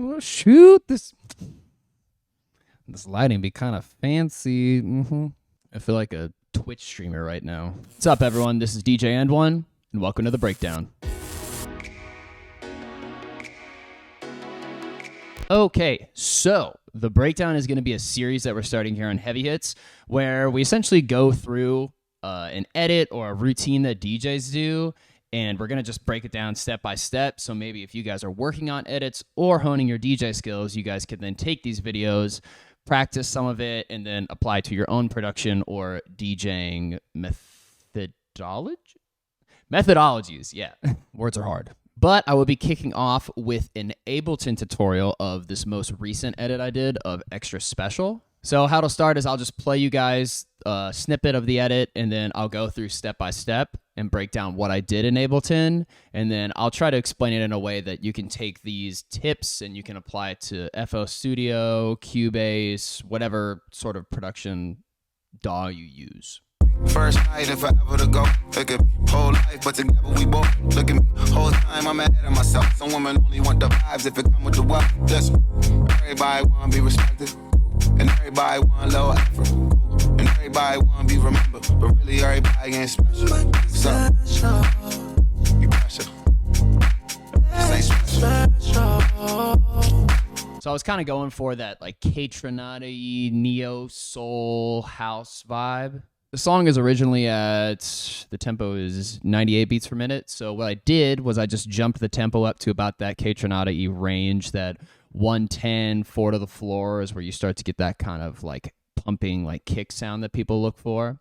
Oh, shoot, this lighting be kind of fancy. I feel like a Twitch streamer right now. What's up, everyone? This is DJ End1, and welcome to The Breakdown. Okay, so The Breakdown is going to be a series that we're starting here on Heavy Hits, where we essentially go through an edit or a routine that DJs do, and we're going to just break it down step by step. So maybe if you guys are working on edits or honing your DJ skills, you guys can then take these videos, practice some of it, and then apply to your own production or DJing methodologies. Yeah, words are hard. But I will be kicking off with an Ableton tutorial of this most recent edit I did of Extra Special. So how it'll start is I'll just play you guys a snippet of the edit, and then I'll go through step by step and break down what I did in Ableton, and then I'll try to explain it in a way that you can take these tips and you can apply it to FL Studio, Cubase, whatever sort of production DAW you use. First night and forever to go. Look at me, whole life, but together we both. Look at me, whole time I'm ahead of myself. Some women only want the vibes if it come with the wealth. Listen, everybody wanna be respected, and everybody want a little effort, and everybody wanna be remembered, but really everybody ain't special. So, you pressure. This ain't special. So I was kind of going for that like Kaytranada neo soul house vibe. The song is originally the tempo is 98 beats per minute. So what I did was I just jumped the tempo up to about that Kaytranada range, that 110, 4 to the floor is where you start to get that kind of like pumping like kick sound that people look for.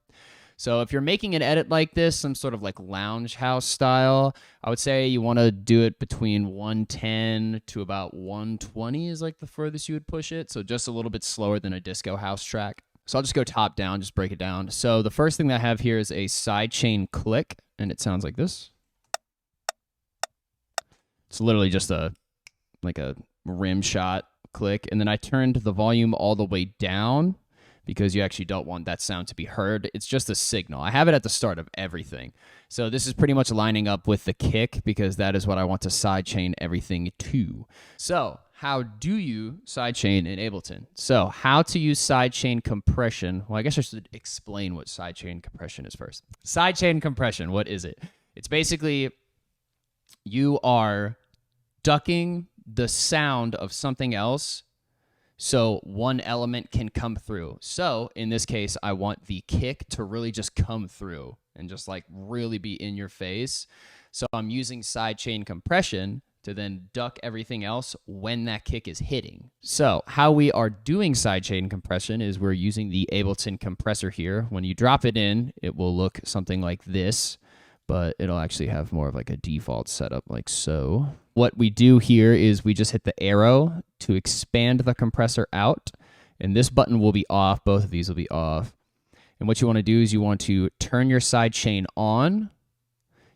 So if you're making an edit like this, some sort of like lounge house style, I would say you want to do it between 110 to about 120 is like the furthest you would push it. So just a little bit slower than a disco house track. So I'll just go top down, just break it down. So the first thing that I have here is a sidechain click, and it sounds like this. It's literally just like a rim shot click. And then I turned the volume all the way down because you actually don't want that sound to be heard. It's just a signal. I have it at the start of everything. So this is pretty much lining up with the kick because that is what I want to sidechain everything to. So how do you sidechain in Ableton? So how to use sidechain compression. Well, I guess I should explain what sidechain compression is first. Sidechain compression, what is it? It's basically you are ducking the sound of something else so one element can come through. So in this case, I want the kick to really just come through and just like really be in your face. So I'm using sidechain compression to then duck everything else when that kick is hitting. So how we are doing sidechain compression is we're using the Ableton compressor here. When you drop it in, it will look something like this, but it'll actually have more of like a default setup like so. What we do here is we just hit the arrow to expand the compressor out, and this button will be off. Both of these will be off. And what you want to do is you want to turn your sidechain on.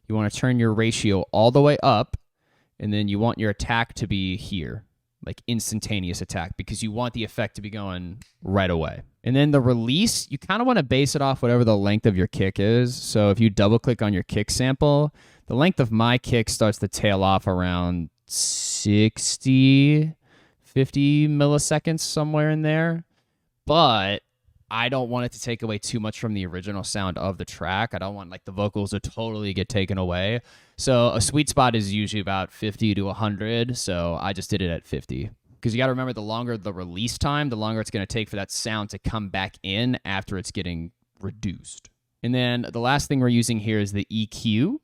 You want to turn your ratio all the way up, and then you want your attack to be here, like instantaneous attack, because you want the effect to be going right away. And then the release, you kind of want to base it off whatever the length of your kick is. So if you double click on your kick sample, the length of my kick starts to tail off around 60, 50 milliseconds, somewhere in there. But I don't want it to take away too much from the original sound of the track. I don't want like the vocals to totally get taken away. So a sweet spot is usually about 50 to 100. So I just did it at 50. Because you got to remember, the longer the release time, the longer it's going to take for that sound to come back in after it's getting reduced. And then the last thing we're using here is the EQ,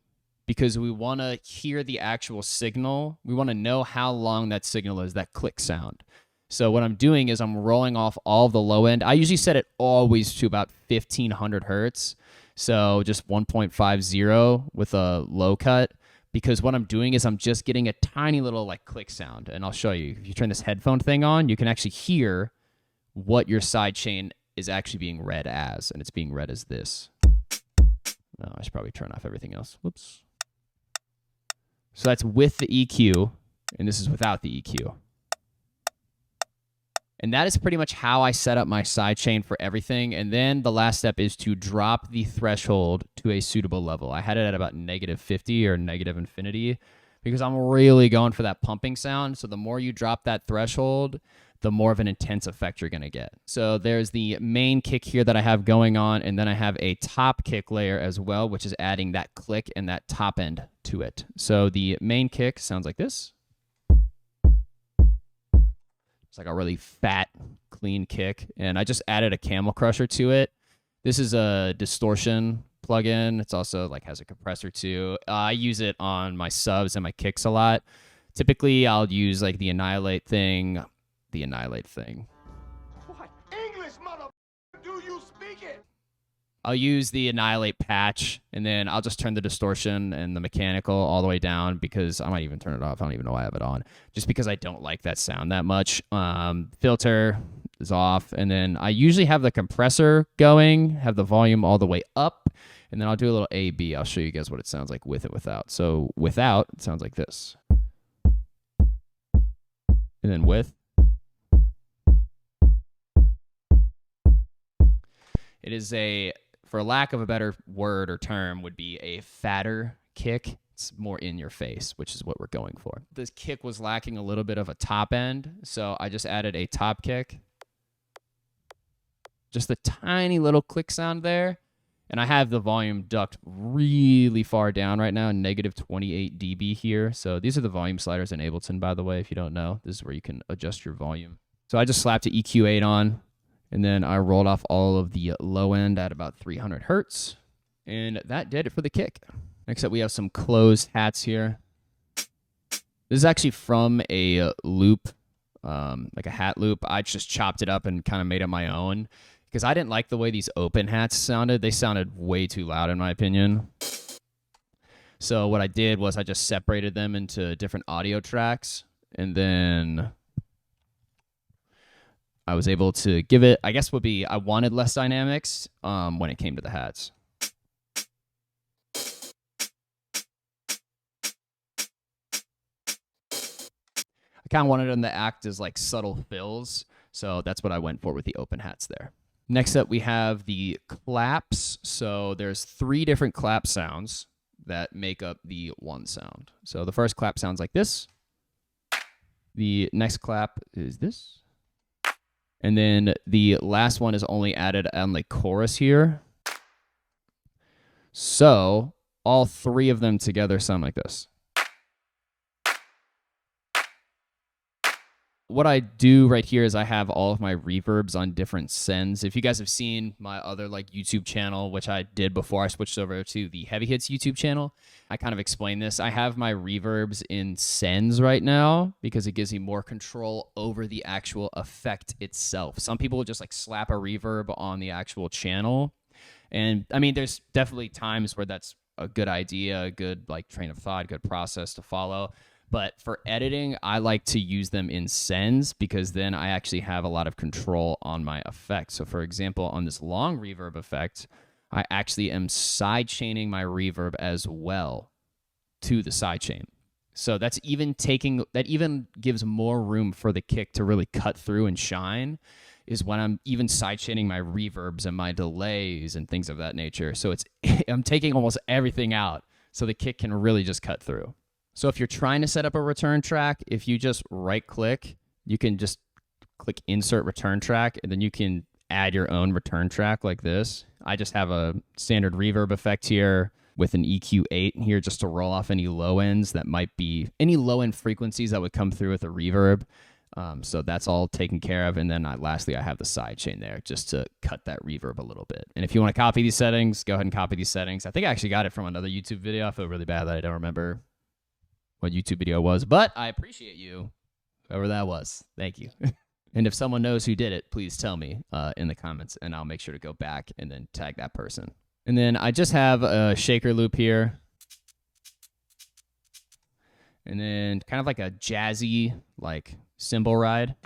because we want to hear the actual signal. We want to know how long that signal is, that click sound. So what I'm doing is I'm rolling off all of the low end. I usually set it always to about 1500 hertz. So just 1.50 with a low cut, because what I'm doing is I'm just getting a tiny little like click sound. And I'll show you. If you turn this headphone thing on, you can actually hear what your sidechain is actually being read as. And it's being read as this. Oh, I should probably turn off everything else. Whoops. So that's with the EQ, and this is without the EQ. And that is pretty much how I set up my sidechain for everything. And then the last step is to drop the threshold to a suitable level. I had it at about -50 or negative infinity. because I'm really going for that pumping sound. So the more you drop that threshold, the more of an intense effect you're going to get. So there's the main kick here that I have going on, and then I have a top kick layer as well, which is adding that click and that top end to it. So the main kick sounds like this. It's like a really fat, clean kick, and I just added a camel crusher to it. This is a distortion plugin. It's also like has a compressor too. I use it on my subs and my kicks a lot. Typically, I'll use like the Annihilate thing. What English, mother? Do you speak it? I'll use the Annihilate patch, and then I'll just turn the distortion and the mechanical all the way down, because I might even turn it off. I don't even know why I have it on, just because I don't like that sound that much. Filter is off, and then I usually have the compressor going, have the volume all the way up, and then I'll do a little A/B. I'll show you guys what it sounds like with and without. So without, it sounds like this. And then with. It is a, for lack of a better word or term, would be a fatter kick. It's more in your face, which is what we're going for. This kick was lacking a little bit of a top end, so I just added a top kick. Just a tiny little click sound there. And I have the volume ducked really far down right now, negative 28 dB here. So these are the volume sliders in Ableton, by the way, if you don't know. This is where you can adjust your volume. So I just slapped an EQ8 on, and then I rolled off all of the low end at about 300 hertz. And that did it for the kick. Next up, we have some closed hats here. This is actually from a loop, like a hat loop. I just chopped it up and kind of made it my own, because I didn't like the way these open hats sounded. They sounded way too loud, in my opinion. So what I did was I just separated them into different audio tracks, and then I was able to give it, I guess would be, I wanted less dynamics when it came to the hats. I kind of wanted them to act as like subtle fills, so that's what I went for with the open hats there. Next up, we have the claps. So there's 3 different clap sounds that make up the one sound. So the first clap sounds like this. The next clap is this. And then the last one is only added on the chorus here. So all 3 of them together sound like this. What I do right here is I have all of my reverbs on different sends. If you guys have seen my other like YouTube channel, which I did before I switched over to the Heavy Hits YouTube channel, I kind of explain this. I have my reverbs in sends right now because it gives me more control over the actual effect itself. Some people will just like slap a reverb on the actual channel. And I mean, there's definitely times where that's a good idea, a good like train of thought, good process to follow. But for editing, I like to use them in sends because then I actually have a lot of control on my effect. So for example, on this long reverb effect, I actually am sidechaining my reverb as well to the sidechain. So that even gives more room for the kick to really cut through and shine, is when I'm even sidechaining my reverbs and my delays and things of that nature. So I'm taking almost everything out so the kick can really just cut through. So if you're trying to set up a return track, if you just right click, you can just click insert return track, and then you can add your own return track like this. I just have a standard reverb effect here with an EQ8 here just to roll off any low ends that might be, any low end frequencies that would come through with a reverb. So that's all taken care of. And then lastly, I have the sidechain there just to cut that reverb a little bit. And if you want to copy these settings, go ahead and copy these settings. I think I actually got it from another YouTube video. I feel really bad that I don't remember what YouTube video was, but I appreciate you, whoever that was. Thank you. And if someone knows who did it, please tell me in the comments, and I'll make sure to go back and then tag that person. And then I just have a shaker loop here. And then kind of like a jazzy, like cymbal ride.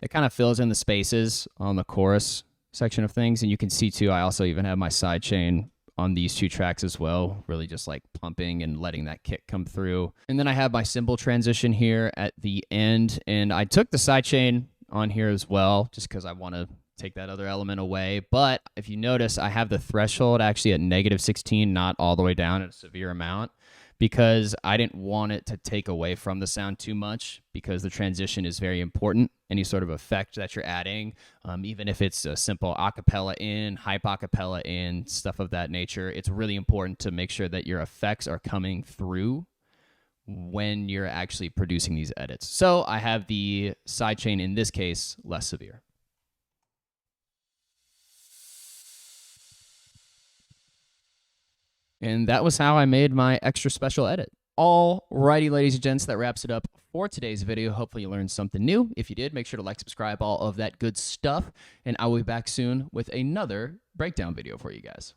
It kind of fills in the spaces on the chorus section of things. And you can see too, I also even have my sidechain on these 2 tracks as well, really just like pumping and letting that kick come through. And then I have my cymbal transition here at the end, and I took the sidechain on here as well, just because I want to take that other element away. But if you notice, I have the threshold actually at -16, not all the way down at a severe amount, because I didn't want it to take away from the sound too much, because the transition is very important. Any sort of effect that you're adding, even if it's a simple acapella in, hype acapella in, stuff of that nature, it's really important to make sure that your effects are coming through when you're actually producing these edits. So I have the sidechain, in this case, less severe. And that was how I made my extra special edit. Alrighty, ladies and gents, that wraps it up for today's video. Hopefully you learned something new. If you did, make sure to like, subscribe, all of that good stuff. And I will be back soon with another breakdown video for you guys.